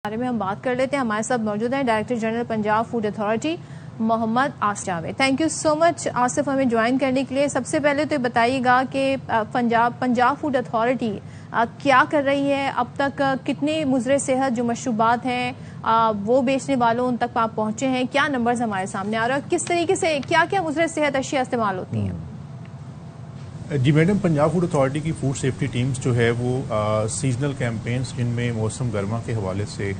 بارے میں ہم بات کر لیتے ہیں. ہمارے ساتھ موجود ہیں director general Punjab food authority Muhammad Asif Javed. Thank you so much Asif ہمیں جوائن کرنے کے لیے. سب سے پہلے تو بتائیے گا کہ پنجاب فوڈ اتھارٹی کیا کر رہی ہے اب تک؟ کتنے مضر صحت جو مشروبات ہیں وہ بیچنے والوں ان تک آپ پہنچے ہیں؟ کیا نمبرز ہمارے سامنے آ رہا ہے اور کس طریقے سے کیا کیا مضر صحت اشیاء استعمال ہوتی ہیں؟ جی میڈم، پنجاب فوڈ اتھارٹی کی فوڈ سیفٹی ٹیمز جو ہے وہ سیزنل کیمپینز جن میں موسم گرما کے حوالے سے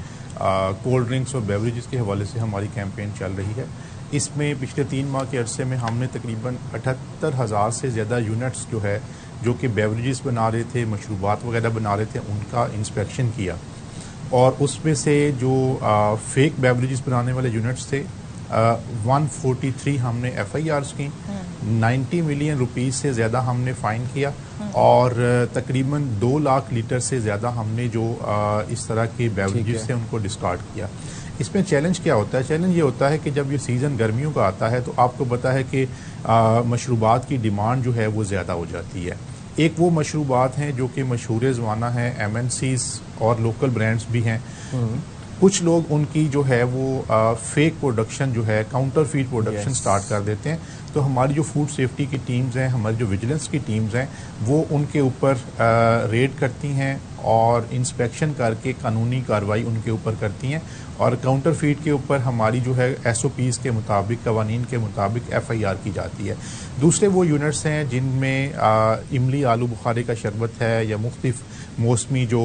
کولڈ ڈرنکس اور بیوریجز کے حوالے سے ہماری کیمپین چل رہی ہے. اس میں پچھلے 3 ماہ کے عرصے میں ہم نے تقریباً 78,000 سے زیادہ یونٹس جو ہے جو کہ بیوریجز بنا رہے تھے، مشروبات وغیرہ بنا رہے تھے، ان کا انسپیکشن کیا. اور اس میں سے جو فیک بیوریجز بنانے والے یونٹس تھے 143 ہم نے FIRs کی، 90 ملین روپیز سے زیادہ ہم نے فائن کیا اور تقریباً 2 لاکھ لیٹر سے زیادہ ہم نے جو اس طرح کے بیوریجز سے ان کو ڈسکارڈ کیا. اس میں چیلنج کیا ہوتا ہے؟ چیلنج یہ ہوتا ہے کہ جب یہ سیزن گرمیوں کا آتا ہے تو آپ کو پتہ ہے کہ مشروبات کی ڈیمانڈ جو ہے وہ زیادہ ہو جاتی ہے. ایک وہ مشروبات ہیں جو کہ مشہور زمانہ ہیں، MNCs اور لوکل برانڈز بھی ہیں. کچھ لوگ ان کی جو ہے وہ فیک پروڈکشن جو ہے، کاؤنٹر فیٹ پروڈکشن سٹارٹ کر دیتے ہیں. تو ہماری جو فوڈ سیفٹی کی ٹیمز ہیں، ہماری جو ویجیلنس کی ٹیمز ہیں، وہ ان کے اوپر ریڈ کرتی ہیں اور انسپیکشن کر کے قانونی کارروائی ان کے اوپر کرتی ہیں. اور کاؤنٹر فیٹ کے اوپر ہماری جو ہے SOPs کے مطابق، قوانین کے مطابق FIR کی جاتی ہے. دوسرے وہ یونٹس ہیں جن میں املی آلو بخارے کا شربت ہے یا مختلف موسمی جو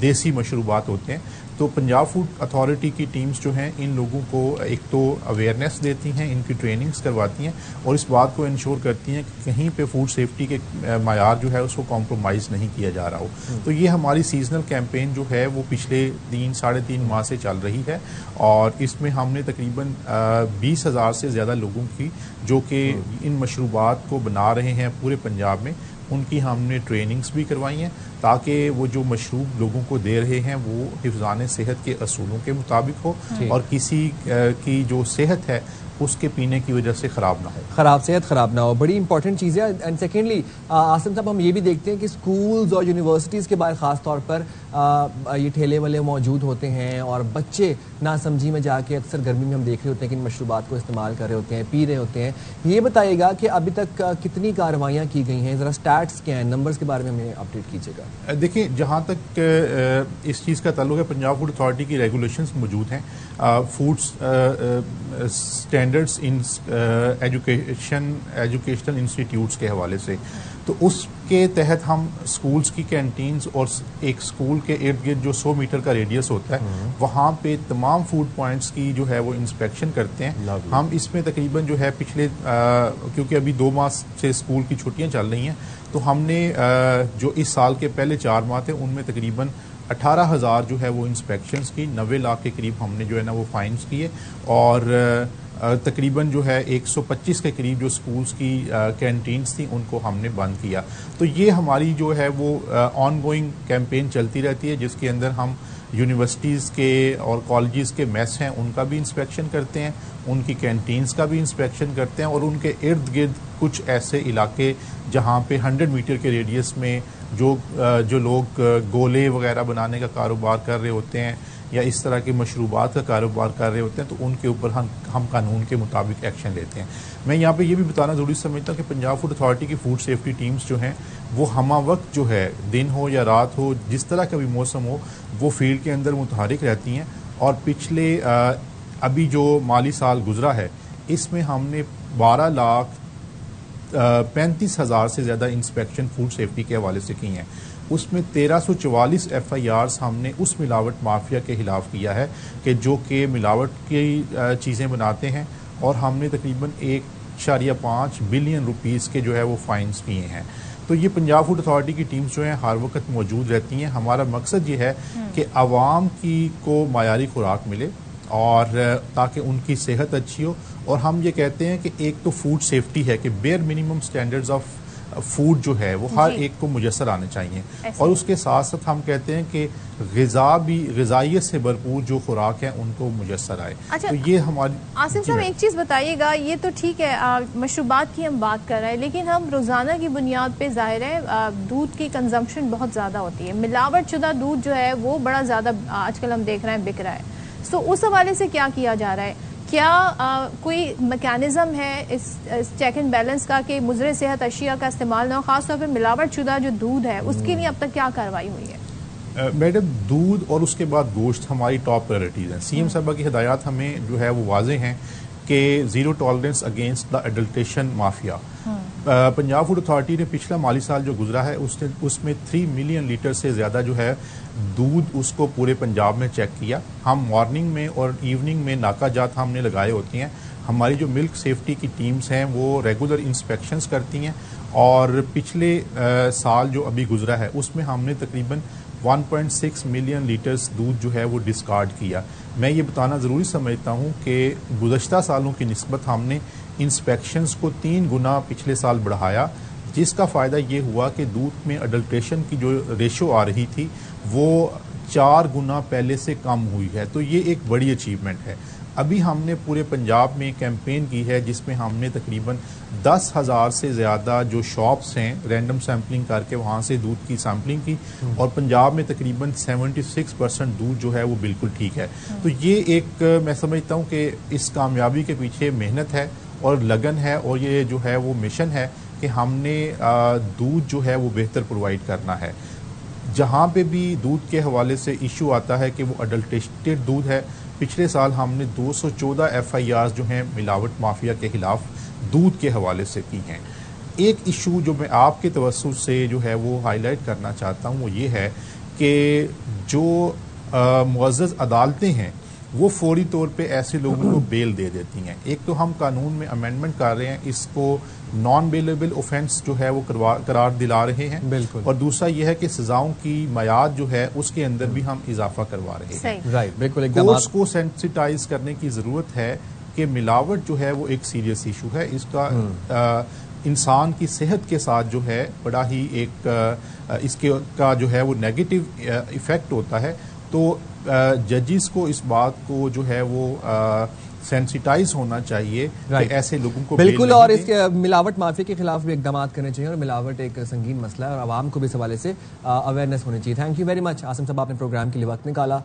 دیسی مشروبات ہوتے ہیں. تو پنجاب فوڈ اتھارٹی کی ٹیمز جو ہیں ان لوگوں کو ایک تو اویئرنیس دیتی ہیں، ان کی ٹریننگز کرواتی ہیں اور اس بات کو انشور کرتی ہیں کہ کہیں پہ فوڈ سیفٹی کے معیار جو ہے اس کو کمپرومائز نہیں کیا جا رہا ہو. تو یہ ہماری سیزنل کیمپین جو ہے وہ پچھلے 3-3.5 ماہ سے چل رہی ہے اور اس میں ہم نے تقریباً 20,000 سے زیادہ لوگوں کی جو کہ ان مشروبات کو بنا رہے ہیں پورے پنجاب میں، ان کی ہم نے ٹریننگز بھی کروائی ہیں تاکہ وہ جو مشروب لوگوں کو دے رہے ہیں وہ حفظان صحت کے اصولوں کے مطابق ہو اور کسی کی جو صحت ہے اس کے پینے کی وجہ سے خراب نہ ہو، صحت خراب نہ ہو. بڑی امپورٹنٹ چیز ہے. اینڈ سیکنڈلی آصف صاحب، ہم یہ بھی دیکھتے ہیں کہ اسکولز اور یونیورسٹیز کے باہر خاص طور پر یہ ٹھیلے والے موجود ہوتے ہیں اور بچے ناسمجھی میں جا کے اکثر گرمی میں ہم دیکھ رہے ہوتے ہیں کہ ان مشروبات کو استعمال کر رہے ہوتے ہیں، پی رہے ہوتے ہیں. یہ بتائیے گا کہ ابھی تک کتنی کارروائیاں کی گئی ہیں؟ ذرا اسٹیٹس کیا ہیں، نمبرز کے بارے میں ہمیں اپڈیٹ کیجیے گا. دیکھیں، جہاں تک اس چیز کا تعلق ہے، پنجاب فوڈ اتھارٹی کی ریگولیشنز موجود ہیں فوڈ اسٹینڈرڈس ان ایجوکیشنل انسٹیٹیوٹس کے حوالے سے. تو اس کے تحت ہم اسکولس کی کینٹینز اور ایک اسکول کے ارد گرد جو 100 میٹر کا ریڈیس ہوتا ہے وہاں پہ تمام فوڈ پوائنٹس کی جو ہے وہ انسپیکشن کرتے ہیں. ہم اس میں تقریباً جو ہے پچھلے کیونکہ ابھی 2 ماہ سے اسکول کی چھٹیاں چل رہی ہیں تو ہم نے جو اس سال کے پہلے 4 ماہ تھے ان میں تقریباً 18,000 جو ہے وہ انسپیکشنز کی، 90 لاکھ کے قریب ہم نے جو ہے نا وہ فائنز کیے اور تقریباً جو ہے 125 کے قریب جو اسکولس کی کینٹینز تھیں ان کو ہم نے بند کیا. تو یہ ہماری جو ہے وہ آن گوئنگ کیمپین چلتی رہتی ہے جس کے اندر ہم یونیورسٹیز کے اور کالجز کے میس ہیں ان کا بھی انسپیکشن کرتے ہیں، ان کی کینٹینز کا بھی انسپیکشن کرتے ہیں اور ان کے ارد گرد کچھ ایسے علاقے جہاں پہ 100 میٹر کے ریڈیس میں جو لوگ گولے وغیرہ بنانے کا کاروبار کر رہے ہوتے ہیں یا اس طرح کے مشروبات کا کاروبار کر رہے ہوتے ہیں تو ان کے اوپر ہم قانون کے مطابق ایکشن لیتے ہیں. میں یہاں پہ یہ بھی بتانا ضروری سمجھتا ہوں کہ پنجاب فوڈ اتھارٹی کی فوڈ سیفٹی ٹیمز جو ہیں وہ ہمہ وقت جو ہے دن ہو یا رات ہو، جس طرح کا بھی موسم ہو، وہ فیلڈ کے اندر متحرک رہتی ہیں. اور پچھلے ابھی جو مالی سال گزرا ہے اس میں ہم نے 12,35,000 سے زیادہ انسپیکشن فوڈ سیفٹی کے حوالے سے کی ہیں. اس میں 1344 FIRs ہم نے اس ملاوٹ مافیا کے خلاف کیا ہے کہ جو کہ ملاوٹ کی چیزیں بناتے ہیں اور ہم نے تقریباً 1.5 بلین روپیز کے جو ہے وہ فائنز کیے ہیں. تو یہ پنجاب فوڈ اتھارٹی کی ٹیمز جو ہیں ہر وقت موجود رہتی ہیں. ہمارا مقصد یہ ہے کہ عوام کو معیاری خوراک ملے اور تاکہ ان کی صحت اچھی ہو. اور ہم یہ کہتے ہیں کہ ایک تو فوڈ سیفٹی ہے کہ bare minimum standards of food جو ہے وہ ہر ایک کو میسر آنے چاہیے، اور اس کے ساتھ ساتھ ہم کہتے ہیں کہ غذائیت سے بھرپور جو خوراک ہے ان کو میسر آئے. اچھا، تو یہ ہماری آصف صاحب ایک چیز بتائیے گا، یہ تو ٹھیک ہے مشروبات کی ہم بات کر رہے ہیں، لیکن ہم روزانہ کی بنیاد پہ ظاہر ہے دودھ کی کنزمپشن بہت زیادہ ہوتی ہے، ملاوٹ شدہ دودھ جو ہے وہ بڑا زیادہ آج کل ہم دیکھ رہے ہیں بک رہا ہے. سو اس حوالے سے کیا کیا جا رہا ہے؟ کیا کوئی میکینزم ہے اس چیک اینڈ بیلنس کا کہ مضر صحت اشیاء کا استعمال نہ ہو، خاص طور پہ ملاوٹ شدہ جو دودھ ہے اس کے لیے اب تک کیا کارروائی ہوئی ہے؟ میڈم دودھ اور اس کے بعد گوشت ہماری ٹاپ پرائرٹیز ہیں. سی ایم صاحبہ کی ہدایات ہمیں جو ہے وہ واضح ہیں کہ zero tolerance against the adulteration mafia. Punjab food authority نے پچھلا مالی سال جو گزرا ہے اس میں 3 ملین لیٹر سے زیادہ جو ہے دودھ اس کو پورے پنجاب میں چیک کیا. ہم مارننگ میں اور ایوننگ میں ناکہ جات ہم نے لگائے ہوتے ہیں. ہماری جو ملک سیفٹی کی ٹیمز ہیں وہ ریگولر انسپیکشنز کرتی ہیں، اور پچھلے سال جو ابھی گزرا ہے اس میں ہم نے تقریباً 1.6 ملین لیٹرز دودھ جو ہے وہ ڈسکارڈ کیا. میں یہ بتانا ضروری سمجھتا ہوں کہ گزشتہ سالوں کی نسبت ہم نے انسپیکشنز کو 3 گنا پچھلے سال بڑھایا، جس کا فائدہ یہ ہوا کہ دودھ میں اڈلٹریشن کی جو ریشو آ رہی تھی وہ 4 گنا پہلے سے کم ہوئی ہے. تو یہ ایک بڑی اچیومنٹ ہے. ابھی ہم نے پورے پنجاب میں کیمپین کی ہے جس میں ہم نے تقریباً 10,000 سے زیادہ جو شاپس ہیں رینڈم سیمپلنگ کر کے وہاں سے دودھ کی سیمپلنگ کی، اور پنجاب میں تقریباً 76% دودھ جو ہے وہ بالکل ٹھیک ہے. تو یہ ایک میں سمجھتا ہوں کہ اس کامیابی کے پیچھے محنت ہے اور لگن ہے، اور یہ جو ہے وہ مشن ہے کہ ہم نے دودھ جو ہے وہ بہتر پرووائڈ کرنا ہے. جہاں پہ بھی دودھ کے حوالے سے ایشو آتا ہے کہ وہ اڈلٹریٹڈ دودھ ہے، پچھلے سال ہم نے 214 FIRs جو ہیں ملاوٹ مافیا کے خلاف دودھ کے حوالے سے کی ہیں. ایک ایشو جو میں آپ کے توسط سے جو ہے وہ ہائی لائٹ کرنا چاہتا ہوں وہ یہ ہے کہ جو معزز عدالتیں ہیں وہ فوری طور پہ ایسے لوگوں کو بیل دے دیتی ہیں. ایک تو ہم قانون میں امینڈمنٹ کر رہے ہیں، اس کو نان بیلیبل اوفینس جو ہے وہ قرار دلا رہے ہیں، بالکل. اور دوسرا یہ ہے کہ سزاؤں کی میعاد جو ہے اس کے اندر بھی ہم اضافہ کروا رہے ہیں. رائٹ، بالکل. کورٹس کو سینسٹائز کرنے کی ضرورت ہے کہ ملاوٹ جو ہے وہ ایک سیریس ایشو ہے. اس کا انسان کی صحت کے ساتھ جو ہے بڑا ہی ایک اس کا جو ہے وہ نیگیٹو ایفیکٹ ہوتا ہے. تو ججز کو اس بات کو جو ہے وہ سینسٹائز ہونا چاہیے کہ ایسے لوگوں کو بالکل، اور اس کے ملاوٹ مافیا کے خلاف بھی اقدامات کرنے چاہیے، اور ملاوٹ ایک سنگین مسئلہ ہے اور عوام کو بھی اس حوالے سے اویئرنیس ہونی چاہیے. Thank you very much Asim صاحب، آپ نے پروگرام کے لیے وقت نکالا.